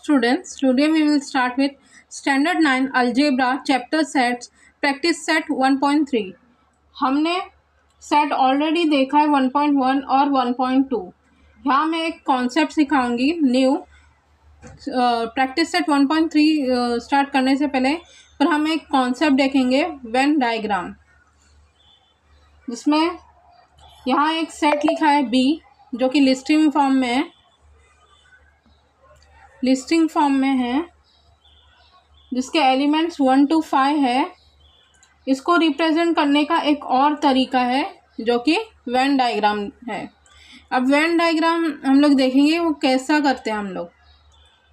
students, today we will start with Standard 9 Algebra Chapter Sets Practice Set 1.3। हमने set already देखा है 1.1 और 1.2। यहाँ मैं एक कॉन्सेप्ट सिखाऊंगी न्यू। प्रैक्टिस सेट 1.3 स्टार्ट करने से पहले पर हम एक कॉन्सेप्ट देखेंगे वेन डायग्राम, जिसमें यहाँ एक सेट लिखा है बी जो कि लिस्टिंग फॉर्म में है, जिसके एलिमेंट्स 1 to 5 है। इसको रिप्रेजेंट करने का एक और तरीका है जो कि वेन डायग्राम है। अब वेन डायग्राम हम लोग देखेंगे वो कैसा करते हैं हम लोग।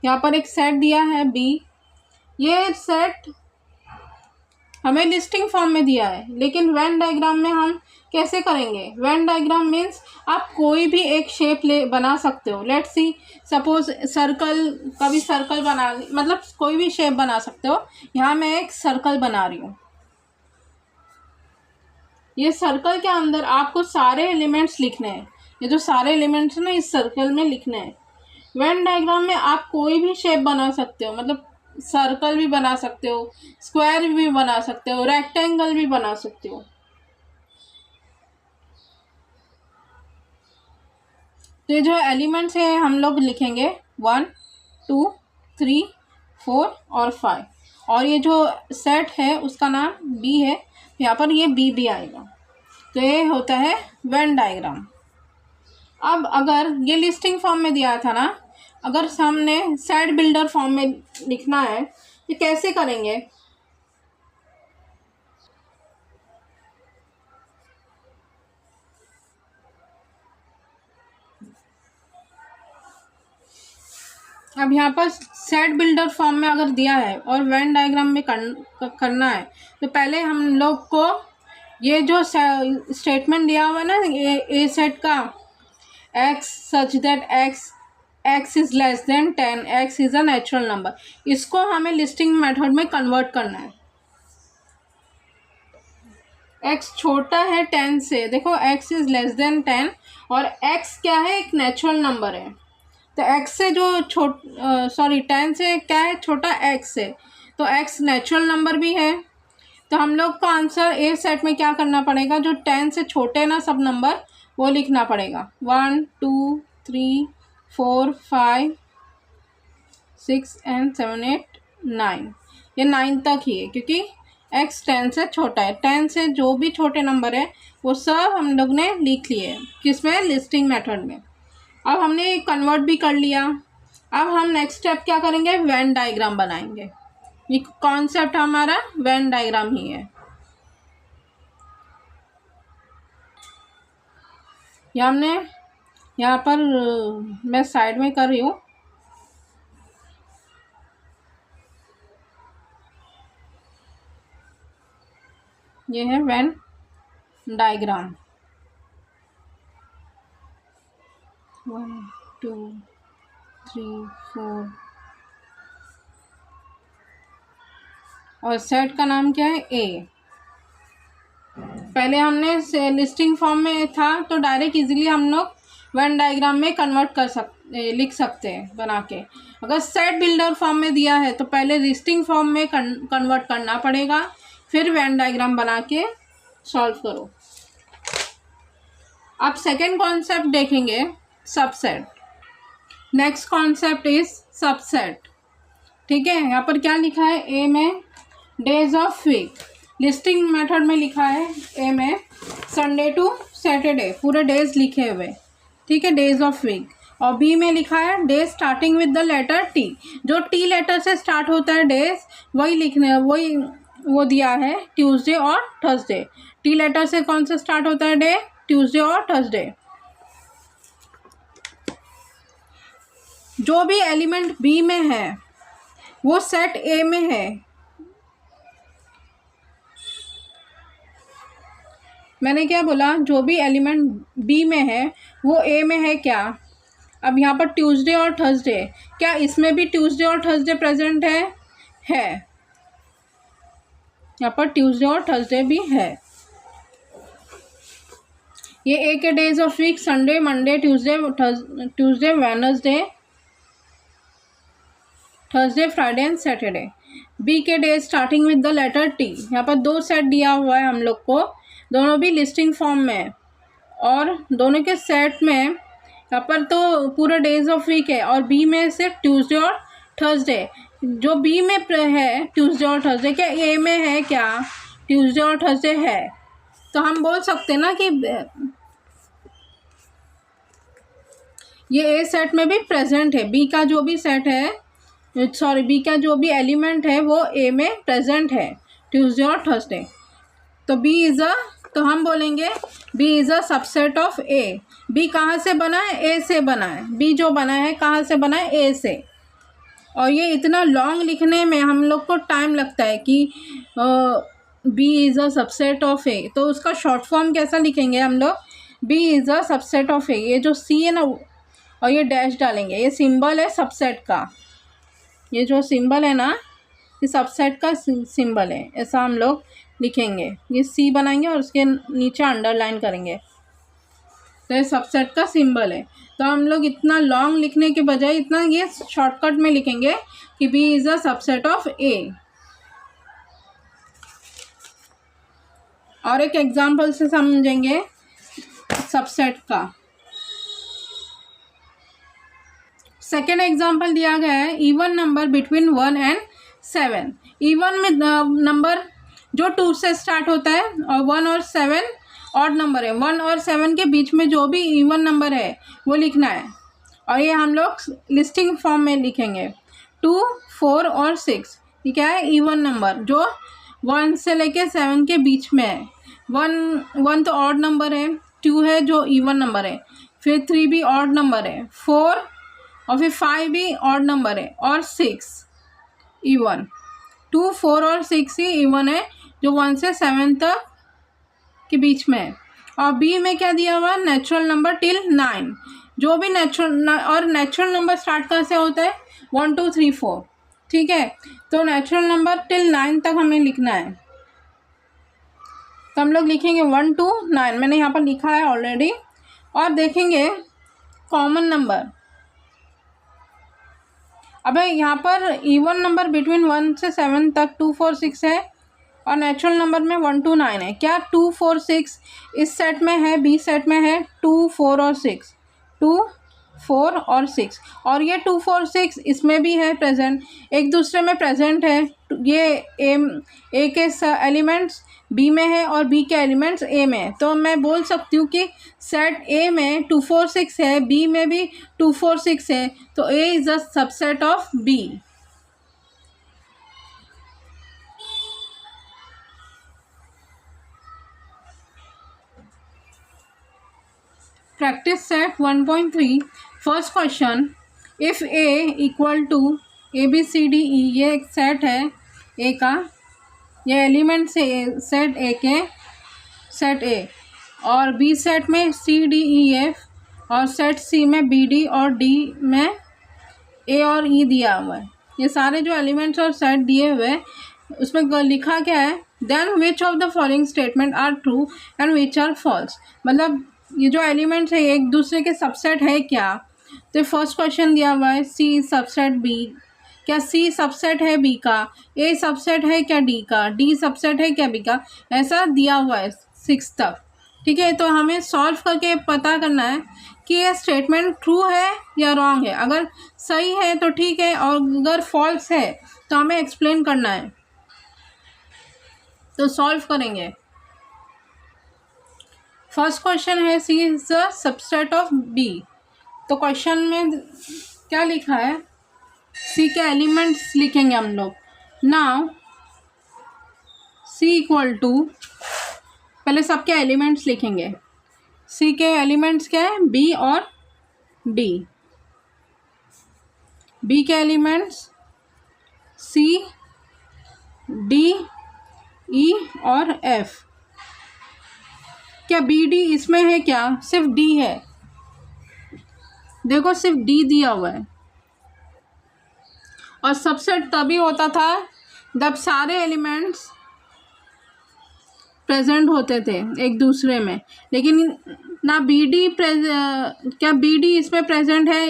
यहाँ पर एक सेट दिया है बी, ये सेट हमें लिस्टिंग फॉर्म में दिया है, लेकिन वेन डायग्राम में हम कैसे करेंगे। वेन डायग्राम मीन्स आप कोई भी एक शेप बना सकते हो। लेट्स सी सपोज सर्कल का भी सर्कल बना, मतलब कोई भी शेप बना सकते हो। यहाँ मैं एक सर्कल बना रही हूँ। ये सर्कल के अंदर आपको सारे एलिमेंट्स लिखने हैं। ये जो सारे एलिमेंट्स हैं ना इस सर्कल में लिखने हैं। वेन डायग्राम में आप कोई भी शेप बना सकते हो, मतलब सर्कल भी बना सकते हो, स्क्वायर भी बना सकते हो, रेक्टेंगल भी बना सकते हो। तो ये जो एलिमेंट्स है हम लोग लिखेंगे 1 2 3 4 और 5, और ये जो सेट है उसका नाम बी है। यहाँ पर ये बी भी आएगा। तो ये होता है वेन डायग्राम। अब अगर ये लिस्टिंग फॉर्म में दिया था ना, अगर हमने सेट बिल्डर फॉर्म में लिखना है तो कैसे करेंगे। अब यहाँ पर सेट बिल्डर फॉर्म में अगर दिया है और वेन डायग्राम में करना है तो पहले हम लोग को ये जो स्टेटमेंट दिया हुआ है ना ए सेट का, x such that x is less than 10, x is a natural number, इसको हमें लिस्टिंग मेथड में कन्वर्ट करना है। x छोटा है 10 से, देखो x इज़ लेस देन 10 और x क्या है, एक नेचुरल नंबर है। तो x से जो 10 से क्या है, छोटा x से, तो x नेचुरल नंबर भी है। तो हम लोग को आंसर ए सेट में क्या करना पड़ेगा, जो 10 से छोटे ना सब नंबर वो लिखना पड़ेगा। 1 2 3 4 5 6 and 7 8 9, ये 9 तक ही है क्योंकि x 10 से छोटा है। 10 से जो भी छोटे नंबर है वो सब हम लोग ने लिख लिए किसमें, लिस्टिंग मेथड में। अब हमने कन्वर्ट भी कर लिया। अब हम नेक्स्ट स्टेप क्या करेंगे, वेन डायग्राम बनाएंगे। ये कॉन्सेप्ट हमारा वेन डायग्राम ही है। यहाँ पर मैं साइड में कर रही हूँ। ये है वेन डायग्राम। 1 2 3 4 और सेट का नाम क्या है, ए। पहले हमने लिस्टिंग फॉर्म में था तो डायरेक्ट इजीली हम लोग वेन डायग्राम में कन्वर्ट लिख सकते हैं बना के। अगर सेट बिल्डर फॉर्म में दिया है तो पहले लिस्टिंग फॉर्म में कन्वर्ट करना पड़ेगा, फिर वेन डायग्राम बना के सॉल्व करो। अब सेकेंड कॉन्सेप्ट देखेंगे, subset. Next concept is subset. ठीक है, यहाँ पर क्या लिखा है, ए में days of week. Listing method में लिखा है ए में संडे टू सैटरडे, पूरे डेज लिखे हुए। ठीक है, डेज ऑफ वीक। और बी में लिखा है day starting with the letter T, जो टी लेटर से स्टार्ट होता है डेज वही लिखने, वही वो दिया है ट्यूसडे और थर्सडे। टी लेटर से कौन सा स्टार्ट होता है डे, ट्यूसडे और थर्सडे। जो भी एलिमेंट बी में है वो सेट ए में है। मैंने क्या बोला, जो भी एलिमेंट बी में है वो ए में है क्या। अब यहाँ पर ट्यूसडे और थर्सडे, क्या इसमें भी ट्यूसडे और थर्सडे प्रेजेंट है। यहाँ पर ट्यूसडे और थर्सडे भी है। ये ए के days of week Sunday, Monday, Tuesday, Wednesday, Thursday, Friday and Saturday. B के day starting with the letter T. यहाँ पर 2 सेट दिया हुआ है हम लोग को, दोनों भी लिस्टिंग फॉर्म में है और दोनों के सेट में यहाँ पर तो पूरे डेज ऑफ वीक है और बी में सिर्फ ट्यूसडे और थर्सडे। जो बी में है ट्यूसडे और थर्सडे, क्या ए में है क्या ट्यूसडे और थर्सडे है? तो हम बोल सकते हैं ना कि ये ए सेट में भी प्रेजेंट है, बी का जो भी सेट है, सॉरी बी का जो भी एलिमेंट है वो ए में प्रेजेंट है ट्यूसडे और थर्सडे। तो बी इज़ अ, तो हम बोलेंगे B is a subset of A. B कहाँ से बना है? ए से बना है। बी जो बना है कहाँ से बना है? ए से। और ये इतना लॉन्ग लिखने में हम लोग को टाइम लगता है कि B is a subset of A, तो उसका शॉर्ट फॉर्म कैसा लिखेंगे हम लोग? B is a subset of A. ये जो सी है ना और ये डैश डालेंगे, ये सिंबल है सबसेट का, ये जो सिंबल है ना ये सबसेट का सिंबल है, ऐसा हम लोग लिखेंगे। ये सी बनाएंगे और उसके नीचे अंडरलाइन करेंगे, तो ये सबसेट का सिंबल है। तो हम लोग इतना लॉन्ग लिखने के बजाय इतना ये शॉर्टकट में लिखेंगे कि B is a subset of A. और एक एग्जांपल से समझेंगे सबसेट का। सेकेंड एग्जाम्पल दिया गया है even number between 1 and 7। Even में नंबर जो 2 से स्टार्ट होता है और 1 और 7 ऑड नंबर है। 1 और 7 के बीच में जो भी इवन नंबर है वो लिखना है और ये हम लोग लिस्टिंग फॉर्म में लिखेंगे। 2, 4 और 6 ये क्या है? इवन नंबर जो 1 से लेके 7 के बीच में है। 1 तो ऑड नंबर है, 2 है जो इवन नंबर है, फिर 3 भी ऑड नंबर है, 4 और फिर 5 भी ऑड नंबर है और 6 इवन। 2, 4 और 6 ही इवन है जो 1 से 7 तक के बीच में है। और बी में क्या दिया हुआ? Natural number till 9। जो भी नेचुरल नंबर स्टार्ट कहाँ से होता है? 1, 2, 3, 4। ठीक है, तो नेचुरल नंबर टिल 9 तक हमें लिखना है। तो हम लोग लिखेंगे 1 to 9, मैंने यहाँ पर लिखा है ऑलरेडी। और देखेंगे कॉमन नंबर। अबे यहाँ पर इवन नंबर बिटवीन 1 से 7 तक 2, 4, 6 है और नेचुरल नंबर में 1 to 9 है। क्या 2, 4, 6 इस सेट में है? बी सेट में है 2, 4 और 6, 2, 4 और 6। और ये 2, 4, 6 इसमें भी है प्रेजेंट, एक दूसरे में प्रेजेंट है। ये ए के एलिमेंट्स बी में है और बी के एलिमेंट्स ए में है। तो मैं बोल सकती हूँ कि सेट ए में 2, 4, 6 है, बी में भी 2, 4, 6 है, तो A is a subset of B. Practice set 1.3 first question, if A equal to ABCDE, ये एक सेट है ए का, ये एलिमेंट से सेट ए के सेट ए और बी सेट में CDEF और सेट सी में BD और D में A और E दिया हुआ है। ये सारे जो एलिमेंट्स और सेट दिए हुए हैं उसमें लिखा क्या है? Then which of the following statement are true and which are false. मतलब ये जो एलिमेंट्स है एक दूसरे के सबसेट है क्या? तो फर्स्ट क्वेश्चन दिया हुआ है C सबसेट B, क्या C सबसेट है B का? A सबसेट है क्या D का? D सबसेट है क्या B का? ऐसा दिया हुआ है 6 तक। ठीक है, तो हमें सॉल्व करके पता करना है कि ये स्टेटमेंट ट्रू है या रॉन्ग है। अगर सही है तो ठीक है और अगर फॉल्स है तो हमें एक्सप्लेन करना है। तो सॉल्व करेंगे। फर्स्ट क्वेश्चन है C is the subset of B। तो क्वेश्चन में क्या लिखा है? C के एलिमेंट्स लिखेंगे हम लोग। नाउ C इक्वल टू, पहले सबके एलिमेंट्स लिखेंगे। C के एलिमेंट्स क्या है? B और D। B के एलिमेंट्स C, D, E और F। क्या BD इसमें है क्या? सिर्फ D है, देखो सिर्फ D दिया हुआ है। और सबसेट तभी होता था जब सारे एलिमेंट्स प्रेजेंट होते थे एक दूसरे में, लेकिन ना BD क्या BD इसमें प्रेजेंट है?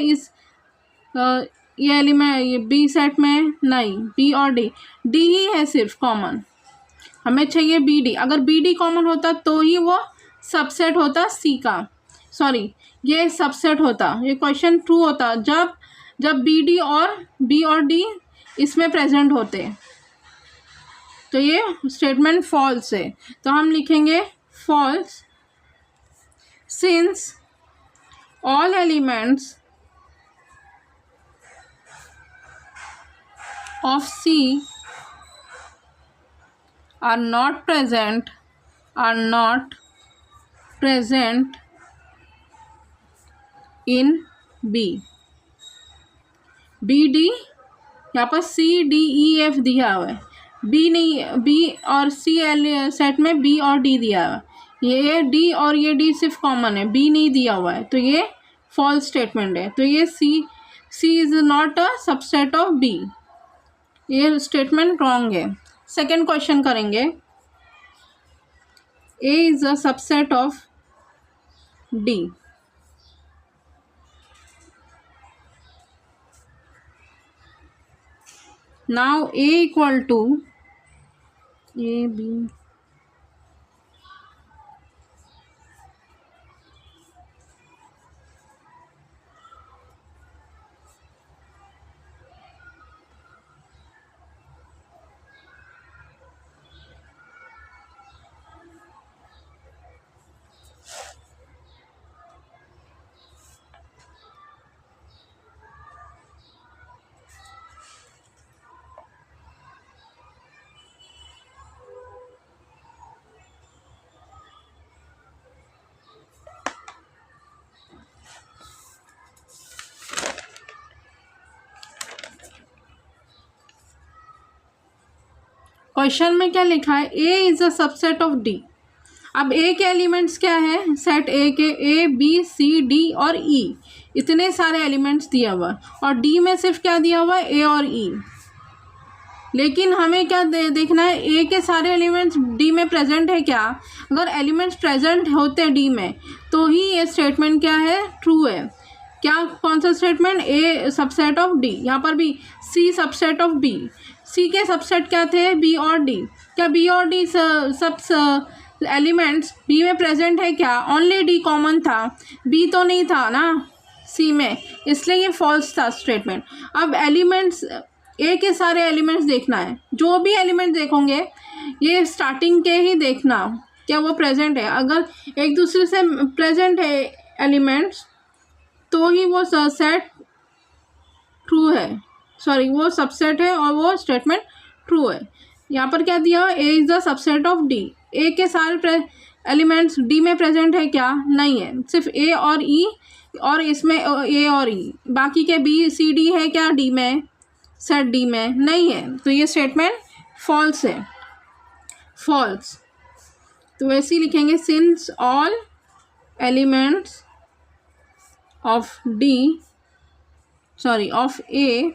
ये एलिमेंट ये बी सेट में नहीं, बी और डी, डी ही है सिर्फ कॉमन, हमें चाहिए बी डी। अगर बी डी कॉमन होता तो ही वो सबसेट होता सी का, सॉरी ये सबसेट होता, ये क्वेश्चन ट्रू होता जब बी और डी इसमें प्रेजेंट होते। तो ये स्टेटमेंट फॉल्स है, तो हम लिखेंगे false since all elements of C are not present in B। B D यहाँ पर C D E F दिया हुआ है, बी नहीं, बी और C सेट में बी और डी दिया हुआ है, ये डी और ये डी सिर्फ कॉमन है, बी नहीं दिया हुआ है, तो ये फॉल्स स्टेटमेंट है। तो ये C is not a subset of B, ये स्टेटमेंट रॉन्ग है। सेकेंड क्वेश्चन करेंगे, A is a subset of D. Now A equal to A B, question में क्या लिखा है, A is a subset of D. अब ए के elements क्या है, सेट ए के ए बी सी डी और ई, इतने सारे एलिमेंट्स दिया हुआ, और डी में सिर्फ क्या दिया हुआ है, ए और ई। लेकिन हमें क्या देखना है, ए के सारे एलिमेंट्स डी में प्रेजेंट है क्या। अगर एलिमेंट्स प्रेजेंट होते डी में तो ही ये स्टेटमेंट क्या है, ट्रू है। क्या, कौन सा statement, A subset of D. यहाँ पर भी सी सबसेट ऑफ बी, सी के सबसेट क्या थे, बी और डी। क्या बी और डी सब एलिमेंट्स बी में प्रेजेंट है क्या, ओनली डी कॉमन था, बी तो नहीं था ना सी में, इसलिए ये फॉल्स था स्टेटमेंट। अब एलिमेंट्स ए के सारे एलिमेंट्स देखना है, जो भी एलिमेंट देखोगे ये स्टार्टिंग के ही देखना क्या वो प्रेजेंट है। अगर एक दूसरे से प्रेजेंट है एलिमेंट्स तो ही वो सेट ट्रू है, सॉरी वो सबसेट है और वो स्टेटमेंट ट्रू है। यहाँ पर क्या दिया, A is the subset of D. A के सारे एलिमेंट्स डी में प्रेजेंट है क्या, नहीं है, सिर्फ ए और ई, और इसमें ए और ई, बाकी के बी सी डी है क्या डी में, सेट डी में नहीं है, तो ये स्टेटमेंट फॉल्स है, फॉल्स। तो वैसे ही लिखेंगे, since all elements of D, sorry of A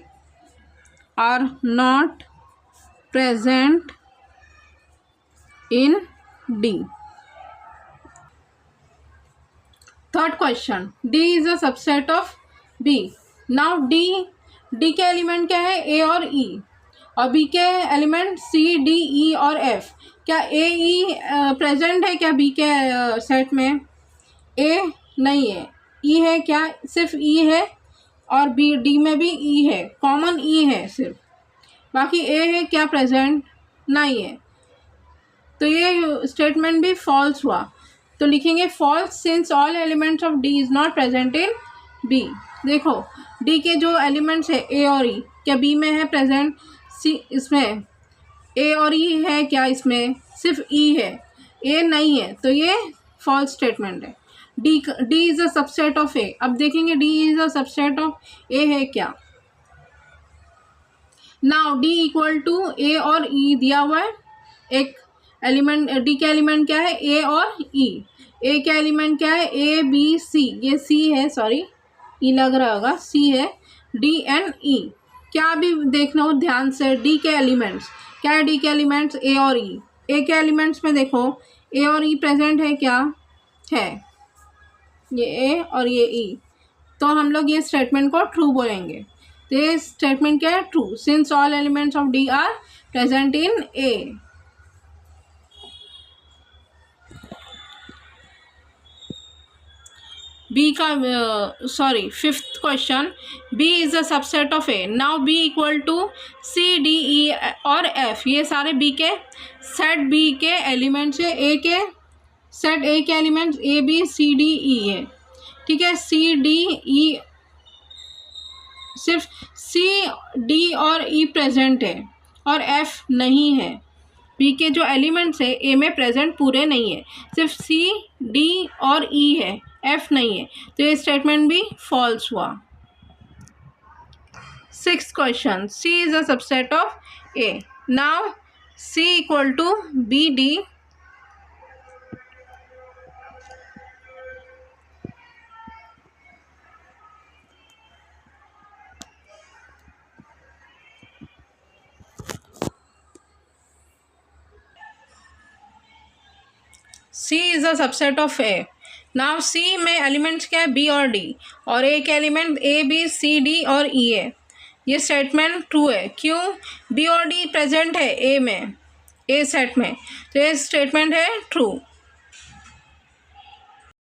are not present in D। Third question, D is a subset of B। Now D के एलिमेंट क्या है, A और E, और B के एलिमेंट C D E और F। क्या A E present है क्या B के सेट में, A नहीं है, E है क्या, सिर्फ E है, और बी डी में भी ई है, कॉमन ई है सिर्फ, बाकी ए है क्या प्रेजेंट, नहीं है, तो ये स्टेटमेंट भी फॉल्स हुआ। तो लिखेंगे false since all elements of D is not present in B. देखो डी के जो एलिमेंट्स है ए और ई, क्या बी में है प्रेजेंट, सी इसमें ए और ई है क्या, इसमें सिर्फ ई है, ए नहीं है, तो ये फॉल्स स्टेटमेंट है। D is a subset of A. अब देखेंगे D is a subset of A है क्या। Now D equal to A और ई दिया हुआ है, एक एलिमेंट डी के एलिमेंट क्या है, ए और ई। ए के एलिमेंट क्या है, ए बी सी, ये सी है, सॉरी ई लग रहा होगा, सी है, डी एंड ई। क्या भी देखना हो ध्यान से, डी के एलिमेंट्स क्या है, डी के एलिमेंट्स ए और ई। ए के एलिमेंट्स में देखो ए और ई प्रेजेंट है क्या, है, ये ए और ये ई, तो हम लोग ये स्टेटमेंट को ट्रू बोलेंगे। तो ये स्टेटमेंट क्या है? True, since all elements of D are present in A. B का sorry fifth question, B is a subset of A. Now B equal to C D E और एफ, ये सारे बी के सेट बी के elements है। ए के set A के elements A B C D E है, ठीक है। सी डी ई, सिर्फ सी डी और ई प्रेजेंट है और एफ नहीं है। बी के जो एलिमेंट्स है ए में प्रेजेंट पूरे नहीं है, सिर्फ सी डी और ई है, एफ नहीं है, तो ये स्टेटमेंट भी फॉल्स हुआ। Sixth question, C is a subset of A. Now C equal to B D C is a subset of A. Now C में एलिमेंट्स क्या है? B और D, और A के element A B C D और E है। ये statement true है, क्यों? B और D प्रेजेंट है A में, A सेट में, तो ये स्टेटमेंट है ट्रू।